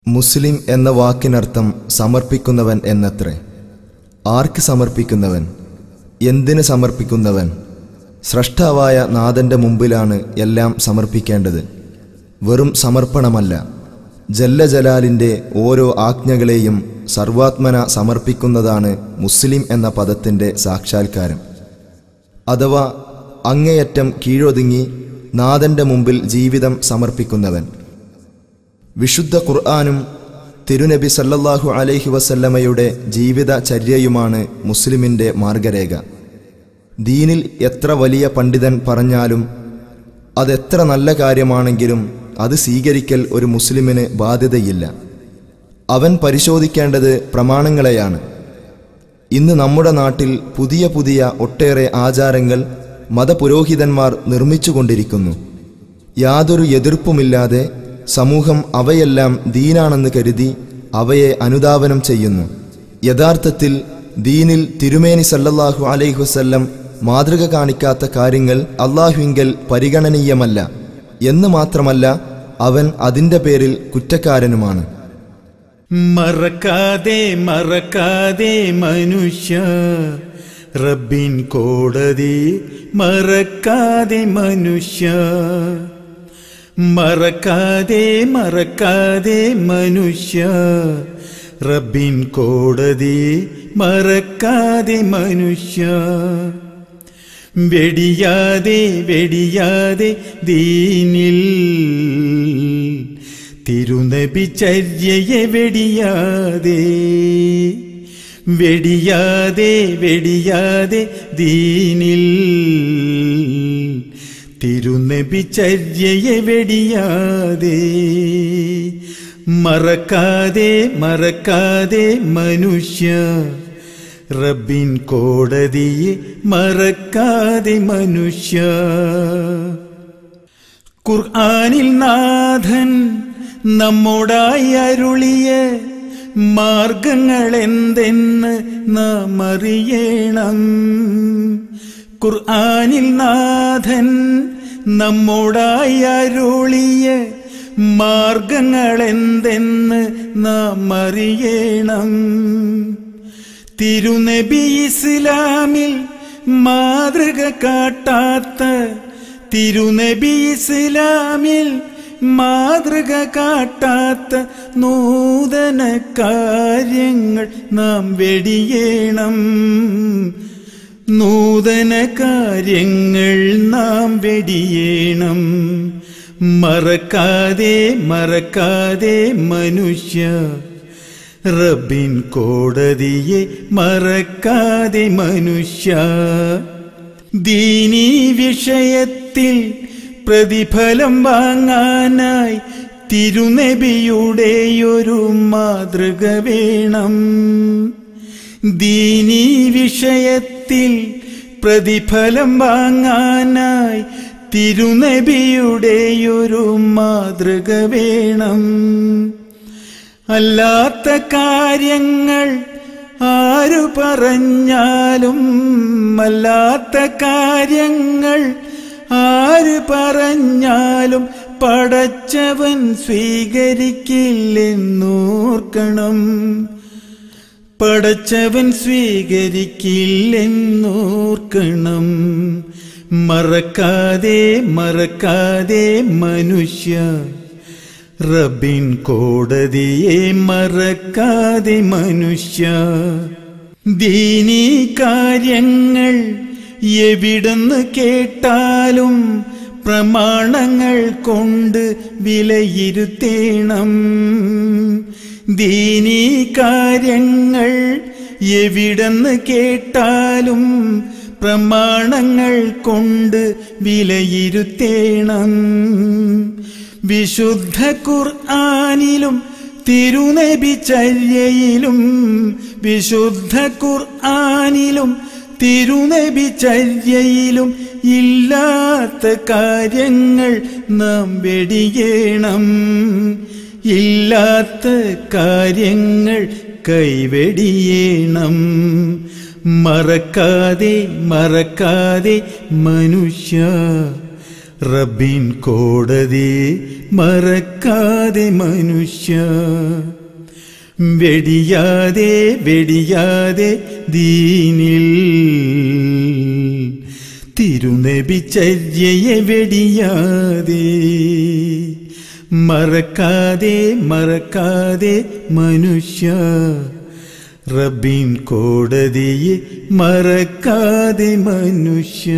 മുസ്ലിം എന്ന വാക്കിനർത്ഥം സമർപ്പിക്കുന്നവൻ എന്നത്രേ. ആർക്ക് സമർപ്പിക്കുന്നവൻ? എന്തിന് സമർപ്പിക്കുന്നവൻ? സ്രഷ്ടാവായ നാഥന്റെ മുമ്പിലാണ് എല്ലാം സമർപ്പിക്കേണ്ടത്. വെറും സമർപ്പണമല്ല, ജല്ല ജലാലിൻ്റെ ഓരോ ആജ്ഞകളെയും സർവാത്മന സമർപ്പിക്കുന്നതാണ് മുസ്ലിം എന്ന പദത്തിൻ്റെ സാക്ഷാത്കാരം. അഥവാ അങ്ങേയറ്റം കീഴൊതുങ്ങി നാഥന്റെ മുമ്പിൽ ജീവിതം സമർപ്പിക്കുന്നവൻ. വിശുദ്ധ ഖുർആനും തിരുനബി സല്ലല്ലാഹു അലൈഹി വസല്ലമയുടെ ജീവിതചര്യയുമാണ് മുസ്ലിമിൻ്റെ മാർഗരേഖ. ദീനിൽ എത്ര വലിയ പണ്ഡിതൻ പറഞ്ഞാലും അതെത്ര നല്ല കാര്യമാണെങ്കിലും അത് സ്വീകരിക്കൽ ഒരു മുസ്ലിമിന് ബാധ്യതയില്ല. അവൻ പരിശോധിക്കേണ്ടത് പ്രമാണങ്ങളെയാണ്. ഇന്ന് നമ്മുടെ നാട്ടിൽ പുതിയ പുതിയ ഒട്ടേറെ ആചാരങ്ങൾ മതപുരോഹിതന്മാർ നിർമ്മിച്ചുകൊണ്ടിരിക്കുന്നു. യാതൊരു എതിർപ്പുമില്ലാതെ സമൂഹം അവയെല്ലാം ദീനാണെന്ന് കരുതി അവയെ അനുധാവനം ചെയ്യുന്നു. യഥാർത്ഥത്തിൽ ദീനിൽ തിരുമേനി സല്ലല്ലാഹു അലൈഹി വസല്ലം മാതൃക കാണിക്കാത്ത കാര്യങ്ങൾ അല്ലാഹുവിങ്കൽ പരിഗണനീയമല്ല എന്ന് മാത്രമല്ല, അവൻ അതിൻ്റെ പേരിൽ കുറ്റക്കാരനുമാണ്. മറക്കാതെ മറക്കാതെ മനുഷ്യ റബ്ബിൻ കോടതി, മറക്കാതെ മനുഷ്യ. മറക്കാതെ മറക്കാതെ മനുഷ്യ റബ്ബിൻ കോടതി, മറക്കാതെ മനുഷ്യ. വെടിയാതെ വെടിയാതെ ദീനിൽ തിരുനബി ചര്യയെ വെടിയാതെ. വെടിയാതെ വെടിയാതെ ദീനിൽ തിരുനബി ചര്യയെ വെടിയാതെ. മറക്കാതെ മറക്കാതെ മനുഷ്യ റബ്ബിൻ കോടതിയെ, മറക്കാതെ മനുഷ്യ. ഖുർആനിൽ നാഥൻ നമ്മോടായി അരുളിയ മാർഗങ്ങൾ എന്തെന്ന് നാം അറിയണം. ഖുർആനിൽ നാഥൻ നമ്മോടായി അരുളിയ മാർഗങ്ങൾ എന്തെന്ന് നാം അറിയണം. തിരുനബി ഇസ്ലാമിൽ മാതൃക കാട്ടാത്ത, തിരുനബി ഇസ്ലാമിൽ മാതൃക കാട്ടാത്ത നൂതന കാര്യങ്ങൾ നാം വെടിയണം. നൂതന കാര്യങ്ങൾ നാം വെടിയണം. മറക്കാതെ മറക്കാതെ മനുഷ്യ റബ്ബിൻ കോടതിയെ, മറക്കാതെ മനുഷ്യ. ദീനീ വിഷയത്തിൽ പ്രതിഫലം വാങ്ങാനായി തിരുനബിയുടെയൊരു മാതൃക വേണം. ദീനീ വിഷയത്തിൽ പ്രതിഫലം വാങ്ങാനായി തിരുനബിയുടെയൊരു മാതൃക വേണം. അല്ലാത്ത കാര്യങ്ങൾ ആരു പറഞ്ഞാലും, അല്ലാത്ത കാര്യങ്ങൾ ആര് പറഞ്ഞാലും പടച്ചവൻ സ്വീകരിക്കില്ലെന്നോർക്കണം. പടച്ചവൻ സ്വീകരിക്കില്ലെന്നോർക്കണം. മറക്കാതെ മറക്കാതെ മനുഷ്യ റബ്ബിൻ കോടതിയെ, മറക്കാതെ മനുഷ്യ. ദീനീ കാര്യങ്ങൾ എവിടുന്ന് കേട്ടാലും പ്രമാണങ്ങൾ കൊണ്ട് വിലയിരുത്തേണം. ദീനീ കാര്യങ്ങൾ എവിടുന്ന് കേട്ടാലും പ്രമാണങ്ങൾ കൊണ്ട് വിലയിരുത്തേണം. വിശുദ്ധ ഖുർആനിലും തിരുനബി ചര്യയിലും, വിശുദ്ധ ഖുർആനിലും തിരുനബി ചര്യയിലും ഇല്ലാത്ത കാര്യങ്ങൾ നാം വെടിയണം. ഇല്ലാത്ത കാര്യങ്ങൾ കൈവെടിയണം. മറക്കാതെ മറക്കാതെ മനുഷ്യ റബ്ബിൻ കോടതിയെ മറക്കാതെ മനുഷ്യ. വെടിയാതെ വെടിയാതെ ദീനിൽ തിരുനബിചര്യയെ വെടിയാതെ മറക്കാതെ മറക്കാതെ മനുഷ്യ. റബ്ബിൻ കോടതിയെ മറക്കാതെ മനുഷ്യ.